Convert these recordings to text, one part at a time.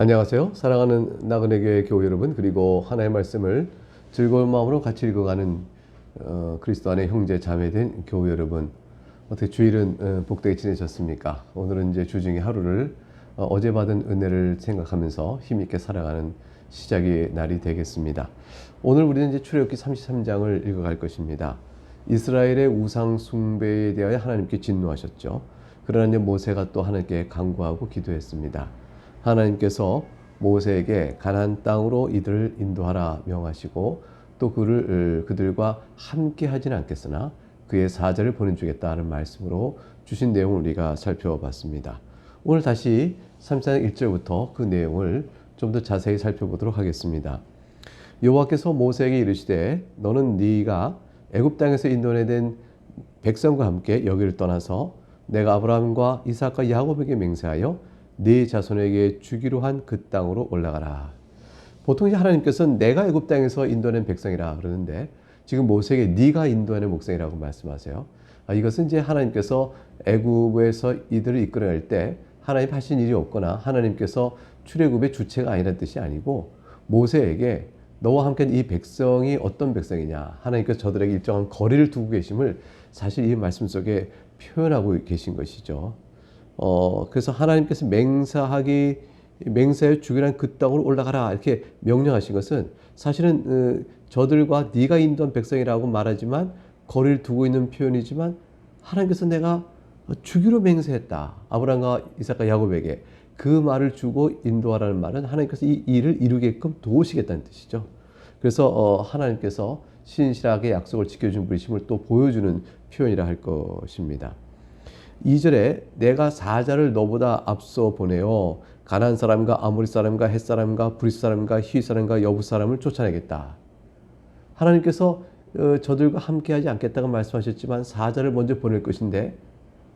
안녕하세요. 사랑하는 나그네 교회 교우 여러분, 그리고 하나님의 말씀을 즐거운 마음으로 같이 읽어가는 그리스도 안의 형제 자매된 교우 여러분, 어떻게 주일은 복되게 지내셨습니까? 오늘은 이제 주중의 하루를 어제 받은 은혜를 생각하면서 힘있게 살아가는 시작의 날이 되겠습니다. 오늘 우리는 이제 출애굽기 33장을 읽어갈 것입니다. 이스라엘의 우상 숭배에 대하여 하나님께 진노하셨죠. 그러나 이제 모세가 또 하나님께 간구하고 기도했습니다. 하나님께서 모세에게 가나안 땅으로 이들을 인도하라 명하시고 또 그들과 함께 하지는 않겠으나 그의 사자를 보내주겠다 하는 말씀으로 주신 내용을 우리가 살펴봤습니다. 오늘 다시 33장 1절부터 그 내용을 좀 더 자세히 살펴보도록 하겠습니다. 여호와께서 모세에게 이르시되 너는 네가 애굽 땅에서 인도내된 백성과 함께 여기를 떠나서 내가 아브라함과 이삭과 야곱에게 맹세하여 네 자손에게 주기로 한 그 땅으로 올라가라. 보통 이제 하나님께서는 내가 애굽 땅에서 인도낸 백성이라 그러는데 지금 모세에게 네가 인도하는 백성이라고 말씀하세요. 이것은 이제 하나님께서 애굽에서 이들을 이끌어낼 때 하나님 하신 일이 없거나 하나님께서 출애굽의 주체가 아니라는 뜻이 아니고 모세에게 너와 함께 이 백성이 어떤 백성이냐, 하나님께서 저들에게 일정한 거리를 두고 계심을 사실 이 말씀 속에 표현하고 계신 것이죠. 그래서 하나님께서 맹세하여 주기로 한 그 땅으로 올라가라 이렇게 명령하신 것은 사실은 저들과 네가 인도한 백성이라고 말하지만 거리를 두고 있는 표현이지만 하나님께서 내가 주기로 맹세했다. 아브라함과 이삭과 야곱에게 그 말을 주고 인도하라는 말은 하나님께서 이 일을 이루게끔 도우시겠다는 뜻이죠. 그래서 하나님께서 신실하게 약속을 지켜준 분이심을 또 보여주는 표현이라 할 것입니다. 2절에 내가 사자를 너보다 앞서 보내어 가나안 사람과 아모리 사람과 헷 사람과 브리스 사람과 히 사람과 여부 사람을 쫓아내겠다. 하나님께서 저들과 함께하지 않겠다고 말씀하셨지만 사자를 먼저 보낼 것인데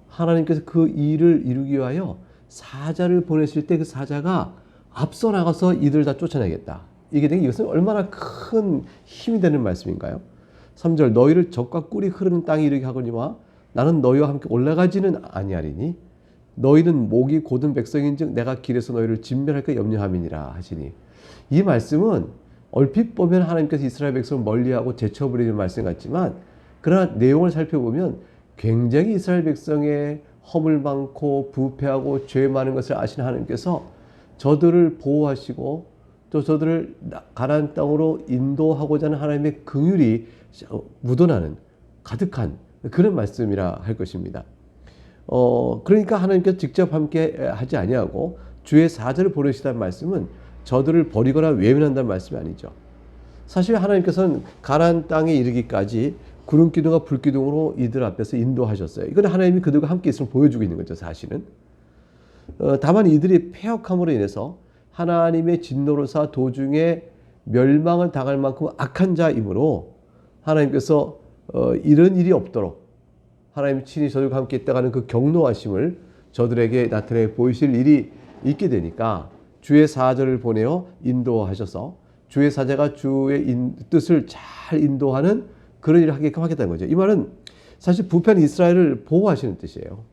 하나님께서 그 일을 이루기 위하여 사자를 보내실 때 그 사자가 앞서 나가서 이들을 다 쫓아내겠다. 이것은 얼마나 큰 힘이 되는 말씀인가요? 3절 너희를 적과 꿀이 흐르는 땅에 이르게 하거니와 나는 너희와 함께 올라가지는 아니하리니 너희는 목이 곧은 백성인즉 내가 길에서 너희를 진멸할까 염려함이니라 하시니, 이 말씀은 얼핏 보면 하나님께서 이스라엘 백성을 멀리하고 제쳐버리는 말씀 같지만 그러나 내용을 살펴보면 굉장히 이스라엘 백성의 허물 많고 부패하고 죄 많은 것을 아시는 하나님께서 저들을 보호하시고 또 저들을 가나안 땅으로 인도하고자 하는 하나님의 긍휼이 묻어나는 가득한 그런 말씀이라 할 것입니다. 그러니까 하나님께서 직접 함께 하지 아니하고 주의 사자를 보내시다는 말씀은 저들을 버리거나 외면한다는 말씀이 아니죠. 사실 하나님께서는 가나안 땅에 이르기까지 구름 기둥과 불 기둥으로 이들 앞에서 인도하셨어요. 이건 하나님이 그들과 함께 있음을 보여주고 있는 거죠, 사실은. 다만 이들이 패역함으로 인해서 하나님의 진노로사 도중에 멸망을 당할 만큼 악한 자이므로 하나님께서 이런 일이 없도록 하나님 친히 저들과 함께 있다가는 그 경노하심을 저들에게 나타내 보이실 일이 있게 되니까 주의 사자를 보내어 인도하셔서 주의 사자가 주의 뜻을 잘 인도하는 그런 일을 하게끔 하겠다는 거죠. 이 말은 사실 부패한 이스라엘을 보호하시는 뜻이에요.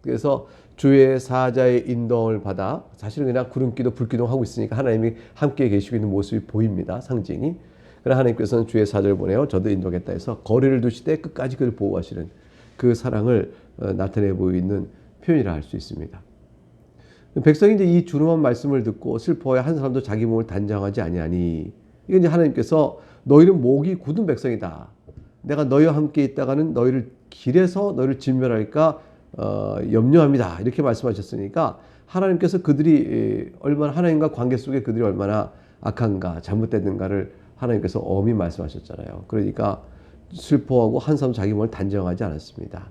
그래서 주의 사자의 인도를 받아 사실은 그냥 구름기도 불기도 하고 있으니까 하나님이 함께 계시고 있는 모습이 보입니다. 상징이. 그러나 하나님께서는 주의 사자를 보내어 저도 인도하겠다 해서 거리를 두시되 끝까지 그를 보호하시는 그 사랑을 나타내 보이는 표현이라 할 수 있습니다. 백성이 이제 이 준엄한 말씀을 듣고 슬퍼해 한 사람도 자기 몸을 단장하지 아니하니, 이건 이제 하나님께서 너희는 목이 굳은 백성이다. 내가 너희와 함께 있다가는 너희를 길에서 너희를 진멸할까 염려합니다. 이렇게 말씀하셨으니까 하나님께서 그들이 얼마나 하나님과 관계 속에 그들이 얼마나 악한가 잘못됐는가를 하나님께서 엄히 말씀하셨잖아요. 그러니까 슬퍼하고 한 사람 자기 몸을 단정하지 않았습니다.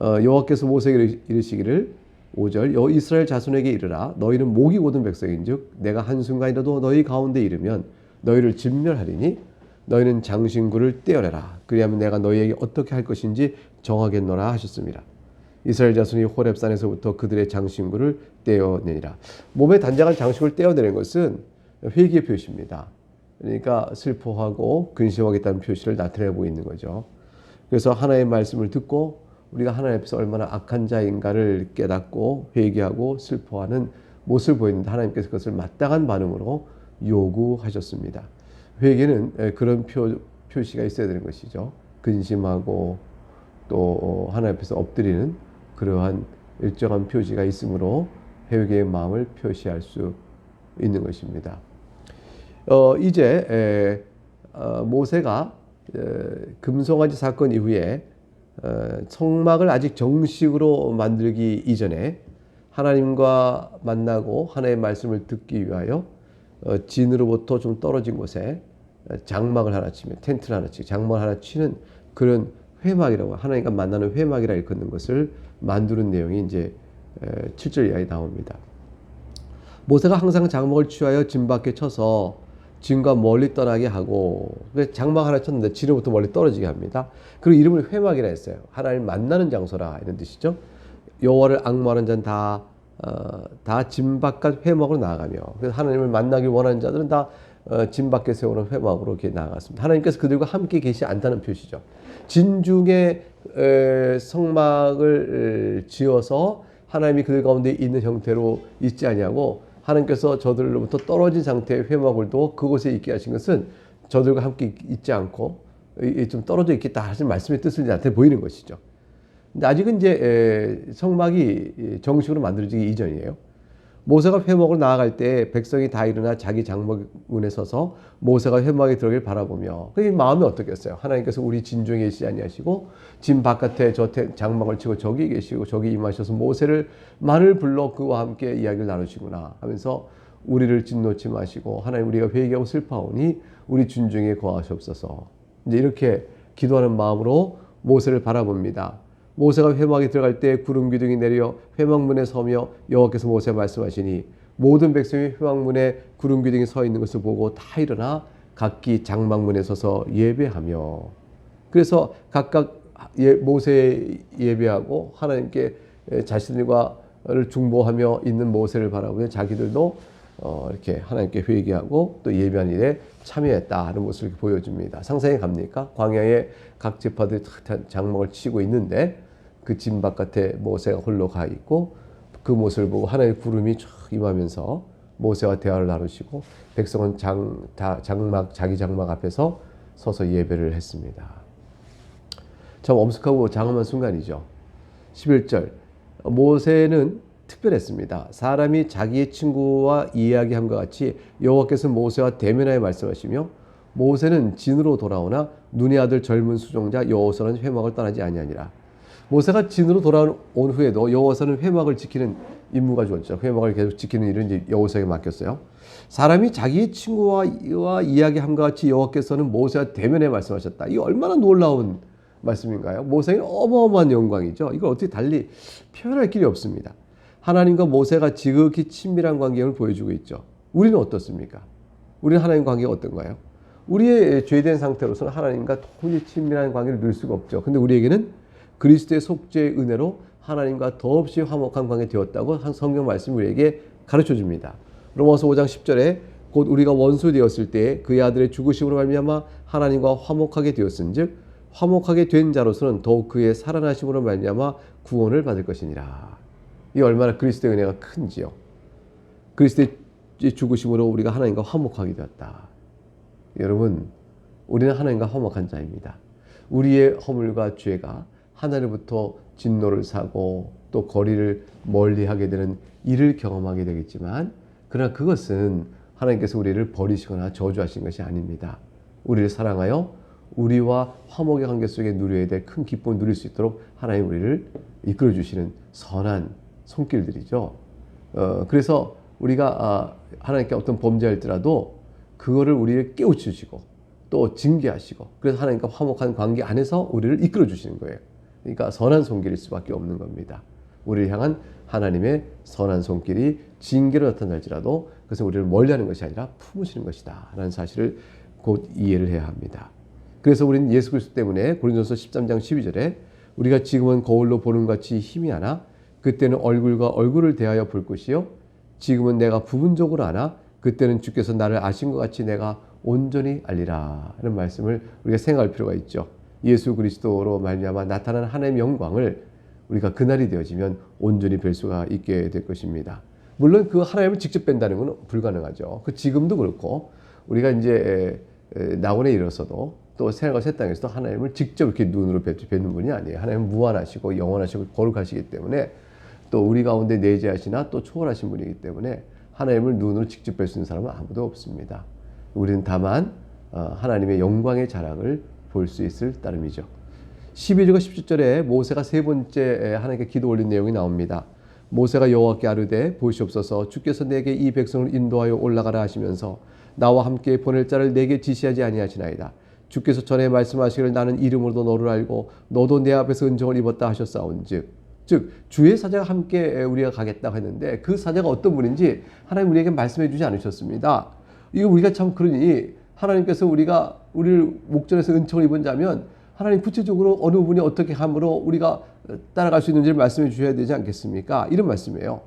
여호와께서 모세에게 이르시기를 5절 이스라엘 자손에게 이르라 너희는 목이 곧은 백성인즉 내가 한순간이라도 너희 가운데 이르면 너희를 진멸하리니 너희는 장신구를 떼어내라. 그리하면 내가 너희에게 어떻게 할 것인지 정하겠노라 하셨습니다. 이스라엘 자손이 호렙산에서부터 그들의 장신구를 떼어내니라. 몸에 단장한 장신구를 떼어내는 것은 회개의 표시입니다. 그러니까 슬퍼하고 근심하겠다는 표시를 나타내고 있는 거죠. 그래서 하나님의 말씀을 듣고 우리가 하나님 앞에서 얼마나 악한 자인가를 깨닫고 회개하고 슬퍼하는 모습을 보였는데 하나님께서 그것을 마땅한 반응으로 요구하셨습니다. 회개는 그런 표시가 있어야 되는 것이죠. 근심하고 또 하나님 앞에서 엎드리는 그러한 일정한 표시가 있으므로 회개의 마음을 표시할 수 있는 것입니다. 이제 모세가 금송아지 사건 이후에 성막을 아직 정식으로 만들기 이전에 하나님과 만나고 하나님의 말씀을 듣기 위하여 진으로부터 좀 떨어진 곳에 장막을 하나 치며 텐트를 하나 치고 장막을 하나 치는 그런 회막이라고 하나님과 만나는 회막이라 일컫는 것을 만드는 내용이 이제 7절 이하에 나옵니다. 모세가 항상 장막을 취하여 진 밖에 쳐서 진과 멀리 떠나게 하고 장막 하나 쳤는데 진으로부터 멀리 떨어지게 합니다. 그리고 이름을 회막이라 했어요. 하나님 만나는 장소라 이런 뜻이죠. 여호와를 앙모하는 자는 다 진 바깥 회막으로 나아가며 그래서 하나님을 만나길 원하는 자들은 다 진 밖에 세우는 회막으로 이렇게 나아갔습니다. 하나님께서 그들과 함께 계시지 않다는 표시죠. 진 중에 성막을 지어서 하나님이 그들 가운데 있는 형태로 있지 아니하고 하나님께서 저들로부터 떨어진 상태의 회막을 두어 그곳에 있게 하신 것은 저들과 함께 있지 않고 좀 떨어져 있겠다 하신 말씀의 뜻을 나한테 보이는 것이죠. 근데 아직은 이제 성막이 정식으로 만들어지기 이전이에요. 모세가 회막으로 나아갈 때 백성이 다 일어나 자기 장막문에 서서 모세가 회막에 들어가길 바라보며 그 마음이 어떻겠어요? 하나님께서 우리 진 중에 계시지 아니하시고 진 바깥에 저 장막을 치고 저기 계시고 저기 임하셔서 모세를 말을 불러 그와 함께 이야기를 나누시구나 하면서 우리를 진노치 마시고 하나님 우리가 회개하고 슬퍼하오니 우리 진 중에 거하시옵소서. 이제 이렇게 기도하는 마음으로 모세를 바라봅니다. 모세가 회막에 들어갈 때 구름 기둥이 내려 회막문에 서며 여호와께서 모세에 말씀하시니 모든 백성이 회막문에 구름 기둥이 서 있는 것을 보고 다 일어나 각기 장막문에 서서 예배하며 그래서 각각 모세 예배하고 하나님께 자신들과를 중보하며 있는 모세를 바라보며 자기들도 이렇게 하나님께 회개하고 또 예배한 일에 참여했다 하는 모습을 보여줍니다. 상상이 갑니까? 광야에 각 지파들이 장막을 치고 있는데 그 진 바깥에 모세가 홀로 가 있고 그 모습을 보고 하나님의 구름이 쫙 임하면서 모세와 대화를 나누시고 백성은 자기 장막 앞에서 서서 예배를 했습니다. 참 엄숙하고 장엄한 순간이죠. 11절 모세는 특별했습니다. 사람이 자기의 친구와 이야기함과 같이 여호와께서 모세와 대면하여 말씀하시며 모세는 진으로 돌아오나 눈의 아들 젊은 수종자 여호와는 회막을 떠나지 아니하니라. 모세가 진으로 돌아온 후에도 여호와는 회막을 지키는 임무가 주어졌죠. 회막을 계속 지키는 일은 이제 여호와에게 맡겼어요. 사람이 자기의 친구와 이야기함과 같이 여호와께서는 모세와 대면에 말씀하셨다. 이 얼마나 놀라운 말씀인가요? 모세는 어마어마한 영광이죠. 이걸 어떻게 달리 표현할 길이 없습니다. 하나님과 모세가 지극히 친밀한 관계를 보여주고 있죠. 우리는 어떻습니까? 우리는 하나님 관계가 어떤가요? 우리의 죄된 상태로서는 하나님과 도무지 친밀한 관계를 누릴 수가 없죠. 근데 우리에게는 그리스도의 속죄의 은혜로 하나님과 더없이 화목한 관계 되었다고 성경 말씀이 우리에게 가르쳐 줍니다. 로마서 5장 10절에 곧 우리가 원수 되었을 때 그의 아들의 죽으심으로 말미암아 하나님과 화목하게 되었은즉 화목하게 된 자로서는 더욱 그의 살아나심으로 말미암아 구원을 받을 것이니라. 이 얼마나 그리스도의 은혜가 큰지요. 그리스도의 죽으심으로 우리가 하나님과 화목하게 되었다. 여러분, 우리는 하나님과 화목한 자입니다. 우리의 허물과 죄가 하나님부터 진노를 사고 또 거리를 멀리하게 되는 일을 경험하게 되겠지만 그러나 그것은 하나님께서 우리를 버리시거나 저주하신 것이 아닙니다. 우리를 사랑하여 우리와 화목의 관계 속에 누려야 될 큰 기쁨을 누릴 수 있도록 하나님 우리를 이끌어 주시는 선한 손길들이죠. 그래서 우리가 하나님께 어떤 범죄할지라도 그거를 우리를 깨우치시고 또 징계하시고 그래서 하나님과 화목한 관계 안에서 우리를 이끌어 주시는 거예요. 그러니까 선한 손길일 수밖에 없는 겁니다. 우리를 향한 하나님의 선한 손길이 징계로 나타날지라도 그것은 우리를 멀리하는 것이 아니라 품으시는 것이다 라는 사실을 곧 이해를 해야 합니다. 그래서 우리는 예수 그리스도 때문에 고린도서 13장 12절에 우리가 지금은 거울로 보는 같이 희미하나 그때는 얼굴과 얼굴을 대하여 볼 것이요 지금은 내가 부분적으로 아나 그때는 주께서 나를 아신 것 같이 내가 온전히 알리라 하는 말씀을 우리가 생각할 필요가 있죠. 예수 그리스도로 말미암아 나타난 하나님의 영광을 우리가 그날이 되어지면 온전히 뵐 수가 있게 될 것입니다. 물론 그 하나님을 직접 뵌다는 건 불가능하죠. 그 지금도 그렇고 우리가 이제 낙원에 이르러서도 또 생활과 새 땅에서도 하나님을 직접 이렇게 눈으로 뵙는 분이 아니에요. 하나님은 무한하시고 영원하시고 거룩하시기 때문에 또 우리 가운데 내재하시나 또 초월하신 분이기 때문에 하나님을 눈으로 직접 뵐 수 있는 사람은 아무도 없습니다. 우리는 다만 하나님의 영광의 자락을 볼 수 있을 따름이죠. 12절과 17절에 모세가 세 번째 하나님께 기도 올린 내용이 나옵니다. 모세가 여호와께 아뢰되 보시옵소서 주께서 내게 이 백성을 인도하여 올라가라 하시면서 나와 함께 보낼 자를 내게 지시하지 아니하시나이다. 주께서 전에 말씀하시기를 나는 이름으로도 너를 알고 너도 내 앞에서 은총을 입었다 하셨사온즉 즉 주의 사자가 함께 우리가 가겠다고 했는데 그 사자가 어떤 분인지 하나님 우리에게 말씀해 주지 않으셨습니다. 이거 우리가 참 그러니 하나님께서 우리를 목전에서 은총을 입은 자면 하나님 구체적으로 어느 분이 어떻게 함으로 우리가 따라갈 수 있는지를 말씀해 주셔야 되지 않겠습니까? 이런 말씀이에요.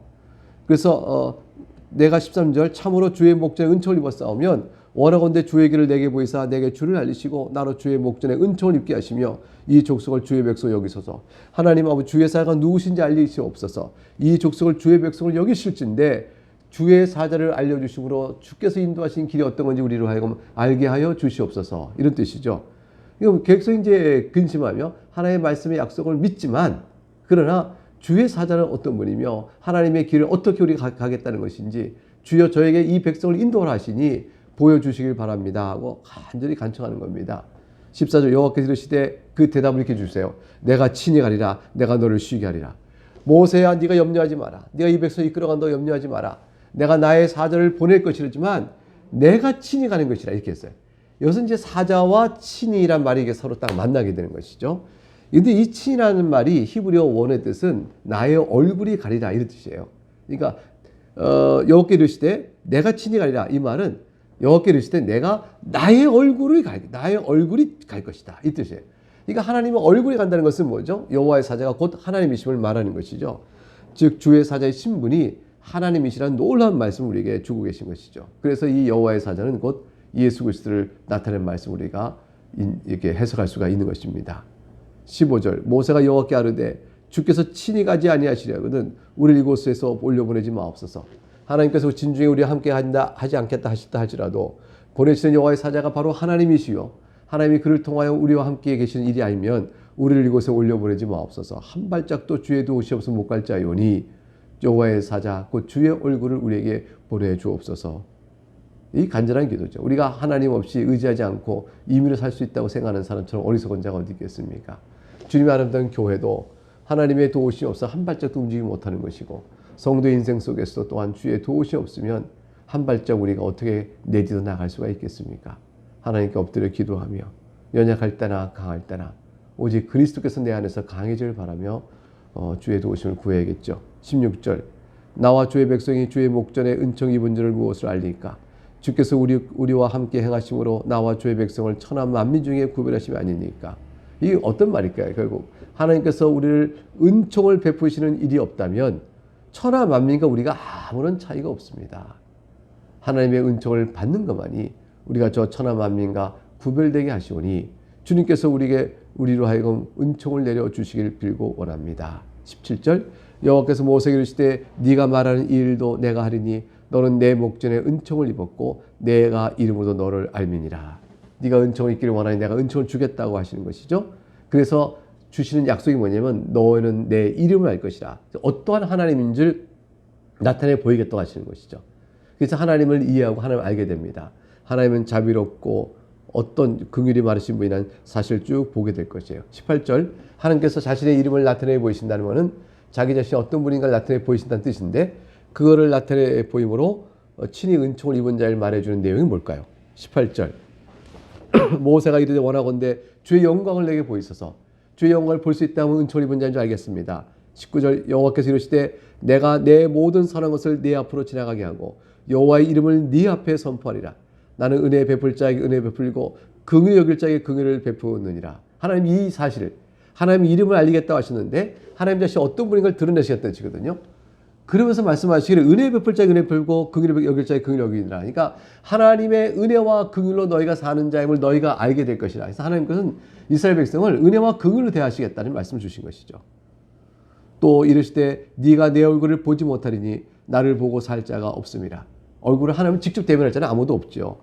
그래서 내가 13절 참으로 주의 목전에 은총을 입었사오면 원하건대 주의 길을 내게 보이사 내게 주를 알리시고 나로 주의 목전에 은총을 입게 하시며 이 족속을 주의 백성 여기소서. 하나님 아버지 주의 사자가 누구신지 알리시옵소서. 이 족속을 주의 백성을 여기실진데 주의 사자를 알려주심으로 주께서 인도하신 길이 어떤 건지 우리로 하여금 알게 하여 주시옵소서. 이런 뜻이죠. 이거 백성이 이제 근심하며 하나님의 말씀의 약속을 믿지만 그러나 주의 사자는 어떤 분이며 하나님의 길을 어떻게 우리가 가겠다는 것인지 주여 저에게 이 백성을 인도하라 하시니 보여주시길 바랍니다 하고 간절히 간청하는 겁니다. 14절 여호와께서 이르시되 그 대답을 이렇게 주세요. 내가 친히 가리라. 내가 너를 쉬게 하리라. 모세야 네가 염려하지 마라. 네가 이 백성을 이끌어간다고 염려하지 마라. 내가 나의 사자를 보낼 것이지만 내가 친히 가는 것이라 이렇게 했어요. 여기서 이제 사자와 친히란 말이 이게 서로 딱 만나게 되는 것이죠. 근데 이 친이라는 말이 히브리어 원의 뜻은 나의 얼굴이 가리라 이런 뜻이에요. 그러니까 여호와께 이르시되 내가 친히 가리라 이 말은 여호와께 이르시되 내가 나의 얼굴이 갈 것이다 이 뜻이에요. 그러니까 하나님의 얼굴이 간다는 것은 뭐죠? 여호와의 사자가 곧 하나님이심을 말하는 것이죠. 즉 주의 사자의 신분이 하나님이시라는 놀라운 말씀을 우리에게 주고 계신 것이죠. 그래서 이 여호와의 사자는 곧 예수 그리스도를 나타낸 말씀을 우리가 이렇게 해석할 수가 있는 것입니다. 15절 모세가 여호와께 아뢰되 주께서 친히 가지 아니하시려거든 우리를 이곳에서 올려보내지 마옵소서. 하나님께서 진중에 우리와 함께 하지 않겠다 하셨다 할지라도 보내시는 여호와의 사자가 바로 하나님이시요 하나님이 그를 통하여 우리와 함께 계시는 일이 아니면 우리를 이곳에 올려보내지 마옵소서. 한 발짝도 주의 도우시 없으면 못 갈 자요니 여호와의 사자 곧 주의 얼굴을 우리에게 보내주옵소서. 이 간절한 기도죠. 우리가 하나님 없이 의지하지 않고 임의로 살 수 있다고 생각하는 사람처럼 어리석은 자가 어디 있겠습니까? 주님의 아름다운 교회도 하나님의 도우심이 없어 한 발짝도 움직이지 못하는 것이고 성도의 인생 속에서도 또한 주의 도우심이 없으면 한 발짝 우리가 어떻게 내딛어 나갈 수가 있겠습니까? 하나님께 엎드려 기도하며 연약할 때나 강할 때나 오직 그리스도께서 내 안에서 강해지를 바라며 주의 도우심을 구해야겠죠. 16절 나와 주의 백성이 주의 목전에 은총 입은 줄을 무엇을 알리까? 주께서 우리와 함께 행하심으로 나와 주의 백성을 천하 만민 중에 구별하심이 아니니까. 이게 어떤 말일까요? 결국 하나님께서 우리를 은총을 베푸시는 일이 없다면 천하 만민과 우리가 아무런 차이가 없습니다. 하나님의 은총을 받는 것만이 우리가 저 천하 만민과 구별되게 하시오니 주님께서 우리로 하여금 은총을 내려주시길 빌고 원합니다. 17절 여호와께서 모세에게 이르시되 네가 말하는 이 일도 내가 하리니 너는 내 목전에 은총을 입었고 내가 이름으로 너를 알미니라. 네가 은총을 입기를 원하니 내가 은총을 주겠다고 하시는 것이죠. 그래서 주시는 약속이 뭐냐면 너는 내 이름을 알 것이라. 어떠한 하나님인 줄 나타내 보이겠다고 하시는 것이죠. 그래서 하나님을 이해하고 하나님을 알게 됩니다. 하나님은 자비롭고 어떤 긍휼이 많으신 분이라는 사실을 쭉 보게 될 것이에요. 18절 하나님께서 자신의 이름을 나타내 보이신다는 것은 자기 자신이 어떤 분인가를 나타내 보이신다는 뜻인데 그거를 나타내 보임으로 친히 은총을 입은 자를 말해주는 내용이 뭘까요? 18절 모세가 이르되 원하건대 주의 영광을 내게 보이소서. 주의 영광을 볼 수 있다면 은총을 입은 자인 줄 알겠습니다. 19절 여호와께서 이르시되 내가 내 모든 선한 것을 네 앞으로 지나가게 하고 여호와의 이름을 네 앞에 선포하리라. 나는 은혜 베풀 자에게 은혜 베풀고 긍휼히 여길 자에게 긍휼을 베푸느니라. 하나님 이 사실을 하나님 이름을 알리겠다고 하셨는데 하나님 자신이 어떤 분인 걸 드러내시겠다는 뜻이거든요. 그러면서 말씀하시기를 은혜 베풀 자에게 은혜 베풀고 긍휼히 여길 자에게 긍휼히 여기니라. 그러니까 하나님의 은혜와 긍휼로 너희가 사는 자임을 너희가 알게 될 것이라. 그래서 하나님께서는 이스라엘 백성을 은혜와 긍휼로 대하시겠다는 말씀을 주신 것이죠. 또 이르시되 네가 내 얼굴을 보지 못하리니 나를 보고 살 자가 없음이라. 얼굴을 하나님은 직접 대면할 자는 아무도 없죠.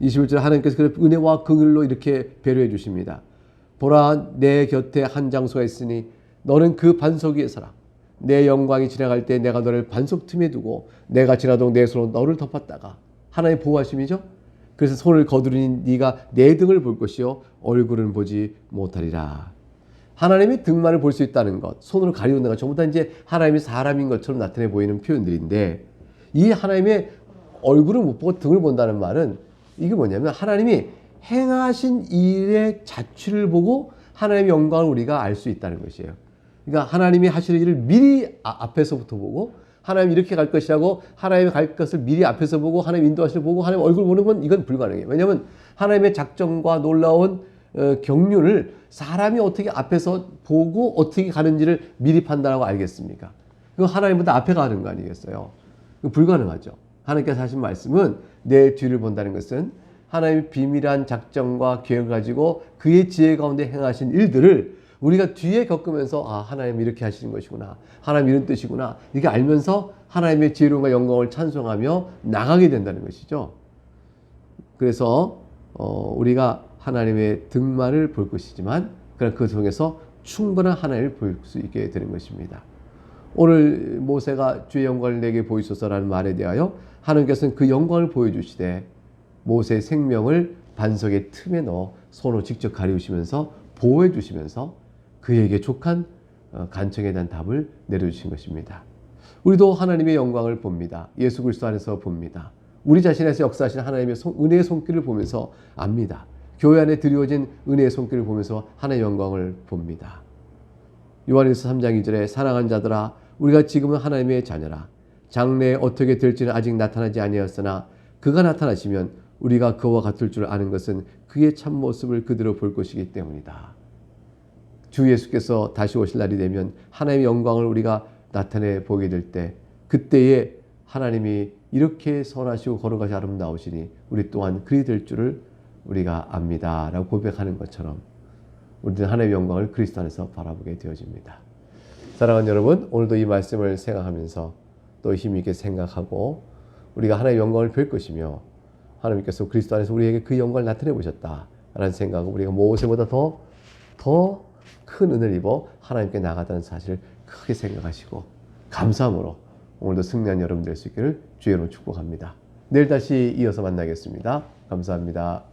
21절 하나님께서 그 은혜와 긍휼로 이렇게 배려해 주십니다. 보라 내 곁에 한 장소가 있으니 너는 그 반석 위에 서라. 내 영광이 지나갈 때 내가 너를 반석 틈에 두고 내가 지나도록 내 손으로 너를 덮었다가. 하나님 보호하심이죠. 그래서 손을 거두리니 네가 내 등을 볼 것이요 얼굴은 보지 못하리라. 하나님이 등만을 볼 수 있다는 것, 손으로 가리우는 것 전부 다 이제 하나님이 사람인 것처럼 나타내 보이는 표현들인데, 이 하나님의 얼굴을 못 보고 등을 본다는 말은 이게 뭐냐면 하나님이 행하신 일의 자취를 보고 하나님의 영광을 우리가 알 수 있다는 것이에요. 그러니까 하나님이 하시는 일을 미리 앞에서부터 보고 하나님이 이렇게 갈 것이라고 하나님이 갈 것을 미리 앞에서 보고 하나님 인도하시를 보고 하나님 얼굴 보는 건 이건 불가능해요. 왜냐하면 하나님의 작정과 놀라운 경륜을 사람이 어떻게 앞에서 보고 어떻게 가는지를 미리 판단하고 알겠습니까? 그건 하나님보다 앞에 가는 거 아니겠어요? 그건 불가능하죠. 하나님께서 하신 말씀은 내 뒤를 본다는 것은 하나님의 비밀한 작정과 계획을 가지고 그의 지혜 가운데 행하신 일들을 우리가 뒤에 겪으면서 아 하나님 이렇게 하시는 것이구나, 하나님 이런 뜻이구나, 이렇게 알면서 하나님의 지혜로움과 영광을 찬송하며 나가게 된다는 것이죠. 그래서 우리가 하나님의 등만을 볼 것이지만 그러나 그 속에서 충분한 하나님을 볼 수 있게 되는 것입니다. 오늘 모세가 주의 영광을 내게 보이소서라는 말에 대하여 하나님께서는 그 영광을 보여주시되 모세의 생명을 반석의 틈에 넣어 손으로 직접 가리우시면서 보호해 주시면서 그에게 족한 간청에 대한 답을 내려주신 것입니다. 우리도 하나님의 영광을 봅니다. 예수 그리스도 안에서 봅니다. 우리 자신에서 역사하신 하나님의 은혜의 손길을 보면서 압니다. 교회 안에 드리워진 은혜의 손길을 보면서 하나님의 영광을 봅니다. 요한일서 3장 2절에 사랑하는 자들아 우리가 지금은 하나님의 자녀라. 장래에 어떻게 될지는 아직 나타나지 아니하였으나 그가 나타나시면 우리가 그와 같을 줄 아는 것은 그의 참모습을 그대로 볼 것이기 때문이다. 주 예수께서 다시 오실 날이 되면 하나님의 영광을 우리가 나타내 보게 될 때 그때에 하나님이 이렇게 선하시고 거룩하시 아름다우시니 우리 또한 그리 될 줄을 우리가 압니다 라고 고백하는 것처럼 우리는 하나님의 영광을 그리스도 안에서 바라보게 되어집니다. 사랑하는 여러분, 오늘도 이 말씀을 생각하면서 또 힘있게 생각하고 우리가 하나님의 영광을 뵐 것이며 하나님께서 그리스도 안에서 우리에게 그 영광을 나타내 보셨다라는 생각을 우리가 모세보다 더 큰 은혜를 입어 하나님께 나가다는 사실을 크게 생각하시고 감사함으로 오늘도 승리한 여러분 될 수 있기를 주의 이름으로 축복합니다. 내일 다시 이어서 만나겠습니다. 감사합니다.